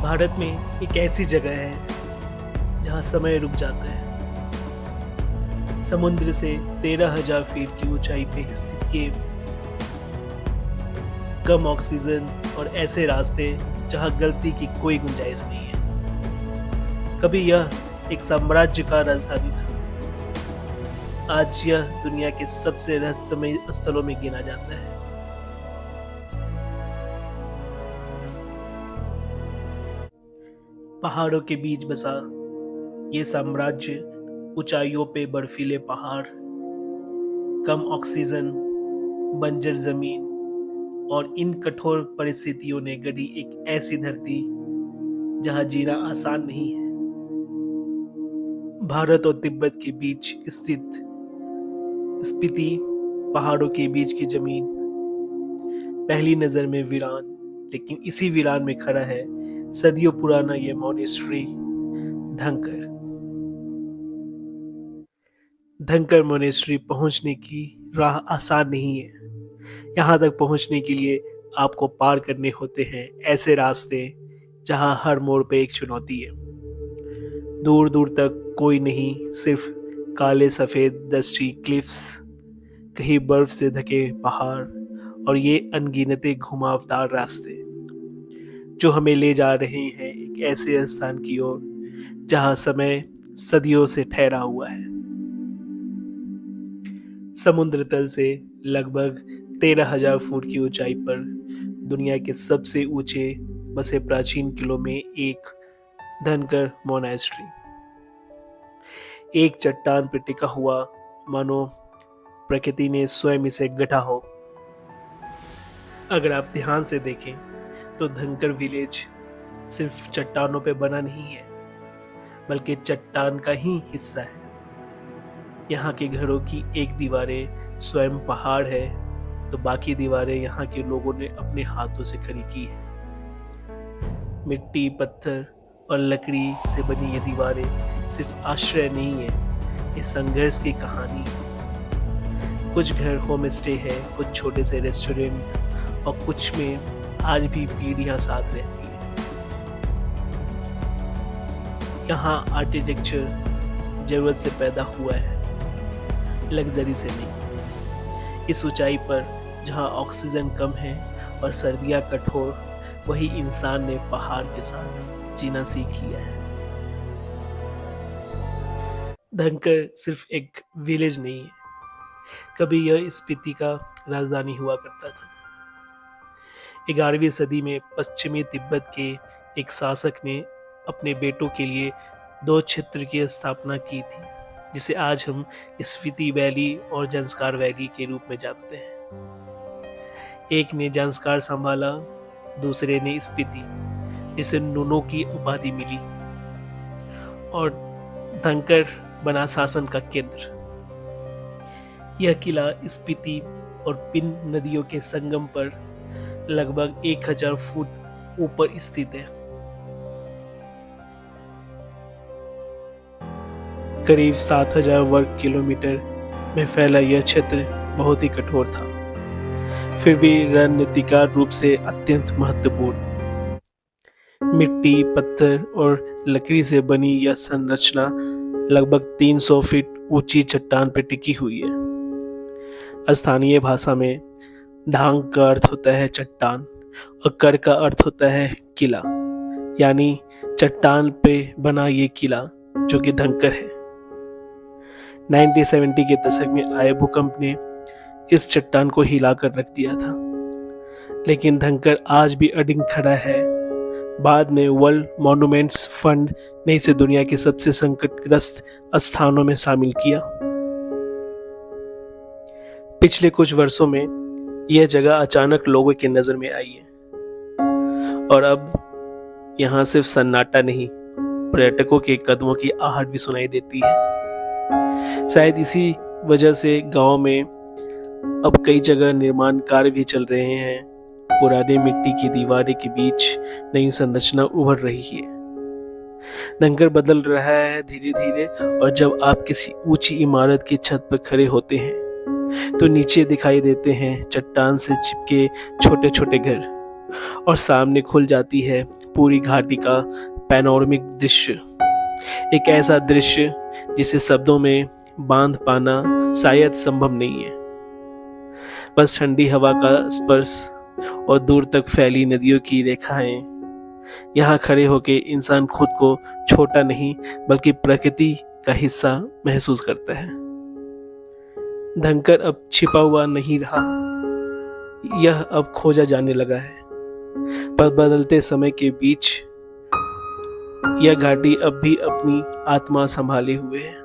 भारत में एक ऐसी जगह है जहाँ समय रुक जाता है। समुद्र से 13,000 फीट की ऊंचाई पे स्थित ये कम ऑक्सीजन और ऐसे रास्ते जहाँ गलती की कोई गुंजाइश नहीं है। कभी यह एक साम्राज्य का राजधानी था। आज यह दुनिया के सबसे रहस्यमय स्थलों में गिना जाता है। पहाड़ों के बीच बसा ये साम्राज्य, ऊंचाइयों पे बर्फीले पहाड़, कम ऑक्सीजन, बंजर जमीन और इन कठोर परिस्थितियों ने गढ़ी एक ऐसी धरती जहां जीना आसान नहीं है। भारत और तिब्बत के बीच स्थित स्पीति पहाड़ों के बीच की जमीन पहली नजर में वीरान, लेकिन इसी वीरान में खड़ा है सदियों पुराना ये मोनेस्ट्री धनकर। धनकर मोनेस्ट्री पहुंचने की राह आसान नहीं है। यहाँ तक पहुंचने के लिए आपको पार करने होते हैं ऐसे रास्ते जहां हर मोड़ पे एक चुनौती है। दूर दूर तक कोई नहीं, सिर्फ काले सफेद दस्ती क्लिफ्स, कहीं बर्फ से ढके पहाड़ और ये अनगिनते घुमावदार रास्ते जो हमें ले जा रहे हैं एक ऐसे स्थान की ओर जहां समय सदियों से ठहरा हुआ है। समुद्र तल से लगभग 13,000 फुट की ऊंचाई पर दुनिया के सबसे ऊंचे बसे प्राचीन किलों में एक धनकर मोनेस्ट्री एक चट्टान पर टिका हुआ, मानो प्रकृति ने स्वयं इसे गढ़ा हो। अगर आप ध्यान से देखें तो धनकर विलेज सिर्फ चट्टानों पे बना नहीं है, बल्कि चट्टान का ही हिस्सा है। यहाँ के घरों की एक दीवारें स्वयं पहाड़ है, तो बाकी दीवारें यहाँ के लोगों ने अपने हाथों से खड़ी की है। मिट्टी, पत्थर और लकड़ी से बनी ये दीवारें सिर्फ आश्रय नहीं है, ये संघर्ष की कहानी है। कुछ घर होम स्टे है, कुछ छोटे से रेस्टोरेंट और कुछ में आज भी पीढ़ियां साथ रहती है। यहाँ आर्किटेक्चर जरूरत से पैदा हुआ है, लग्जरी से नहीं। इस ऊंचाई पर जहाँ ऑक्सीजन कम है और सर्दियां कठोर, वही इंसान ने पहाड़ के साथ जीना सीख लिया है। धनकर सिर्फ एक विलेज नहीं है, कभी यह स्पीति का राजधानी हुआ करता था। 11वीं सदी में पश्चिमी तिब्बत के एक शासक ने अपने बेटों के लिए 2 क्षेत्र की स्थापना की थी, जिसे आज हम स्पीति वैली और जंस्कार वैली के रूप में जानते हैं। एक ने जंस्कार संभाला, दूसरे ने स्पीति, जिसे नुनो की उपाधि मिली, और धनकर बना शासन का केंद्र। यह किला स्पीति और पिन नदियों के संगम पर लगभग 1,000 फुट ऊपर स्थित है। करीब 7,000 वर्ग किलोमीटर में फैला यह क्षेत्र बहुत ही कठोर था, फिर भी रणनीतिकार रूप से अत्यंत महत्वपूर्ण। मिट्टी, पत्थर और लकड़ी से बनी यह संरचना लगभग 300 फीट ऊंची चट्टान पर टिकी हुई है। स्थानीय भाषा में धांग का अर्थ होता है चट्टान और कर का अर्थ होता है किला, यानी चट्टान पे बना ये किला जो कि धनकर है। 1970 के दशक में आए भूकंप ने इस चट्टान को हिलाकर रख दिया था, लेकिन धनकर आज भी अडिग खड़ा है। बाद में वर्ल्ड मॉन्यूमेंट्स फंड ने इसे दुनिया के सबसे संकटग्रस्त स्थानों में शामिल किया। पिछले कुछ वर्षों में यह जगह अचानक लोगों की नजर में आई है, और अब यहाँ सिर्फ सन्नाटा नहीं, पर्यटकों के कदमों की आहट भी सुनाई देती है। शायद इसी वजह से गांव में अब कई जगह निर्माण कार्य भी चल रहे हैं। पुराने मिट्टी की दीवारें के बीच नई संरचना उभर रही है। धनकर बदल रहा है धीरे धीरे, और जब आप किसी ऊंची इमारत की छत पर खड़े होते हैं तो नीचे दिखाई देते हैं चट्टान से चिपके छोटे छोटे घर और सामने खुल जाती है पूरी घाटी का पैनोरमिक दृश्य। एक ऐसा दृश्य जिसे शब्दों में बांध पाना शायद संभव नहीं है। बस ठंडी हवा का स्पर्श और दूर तक फैली नदियों की रेखाएं। यहाँ खड़े होके इंसान खुद को छोटा नहीं बल्कि प्रकृति का हिस्सा महसूस करता है। धनकर अब छिपा हुआ नहीं रहा, यह अब खोजा जाने लगा है। पर बदलते समय के बीच यह घाटी अब भी अपनी आत्मा संभाले हुए है।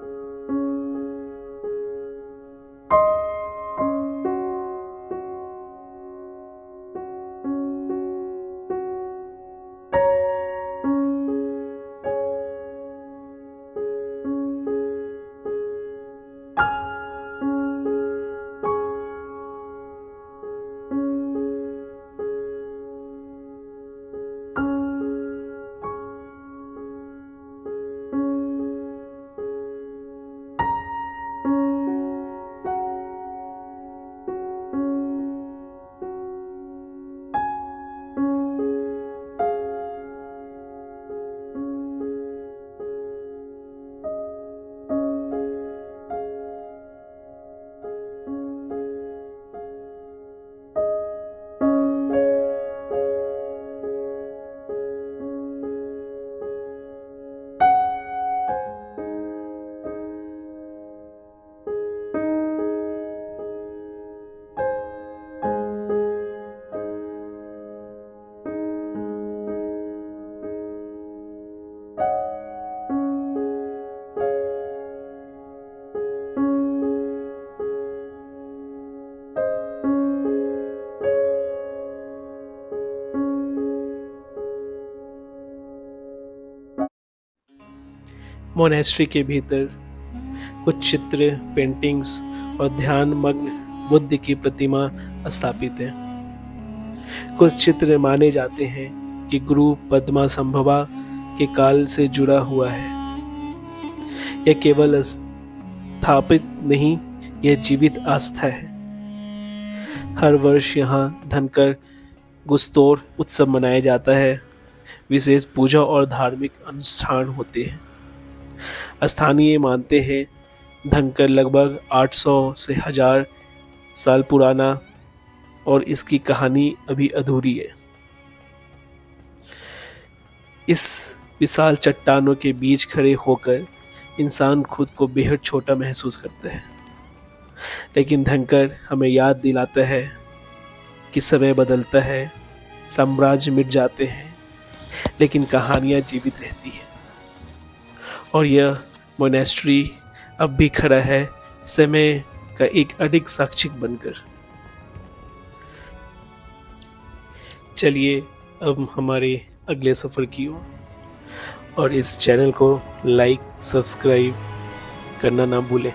मोनेस्ट्री के भीतर कुछ चित्र, पेंटिंग्स और ध्यान मग्न बुद्ध की प्रतिमा स्थापित है। कुछ चित्र माने जाते हैं कि गुरु पद्मा संभवा के काल से जुड़ा हुआ है। यह केवल स्थापित नहीं, यह जीवित आस्था है। हर वर्ष यहाँ धनकर गुस्तोर उत्सव मनाया जाता है। विशेष पूजा और धार्मिक अनुष्ठान होते हैं। स्थानीय मानते हैं धनकर लगभग 800 से 1000 साल पुराना और इसकी कहानी अभी अधूरी है। इस विशाल चट्टानों के बीच खड़े होकर इंसान खुद को बेहद छोटा महसूस करता है। लेकिन धनकर हमें याद दिलाता है कि समय बदलता है, साम्राज्य मिट जाते हैं, लेकिन कहानियां जीवित रहती हैं। और यह मोनेस्ट्री अब भी खड़ा है समय का एक अडिग साक्षी बनकर। चलिए अब हमारे अगले सफर की ओर, और इस चैनल को लाइक, सब्सक्राइब करना ना भूलें।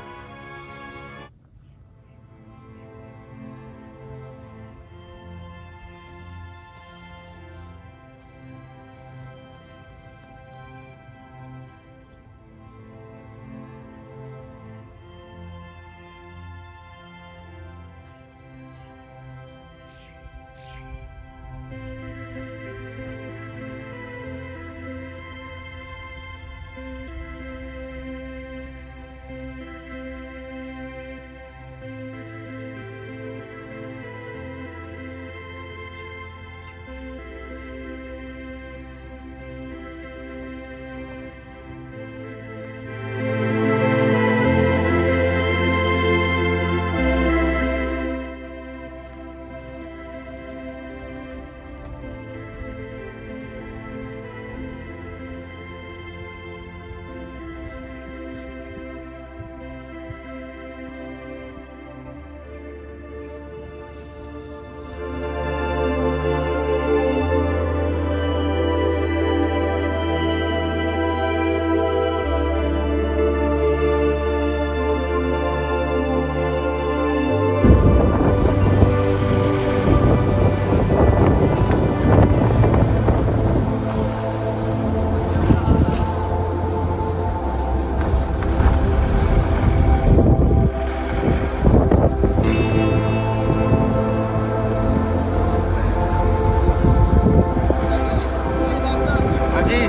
जी।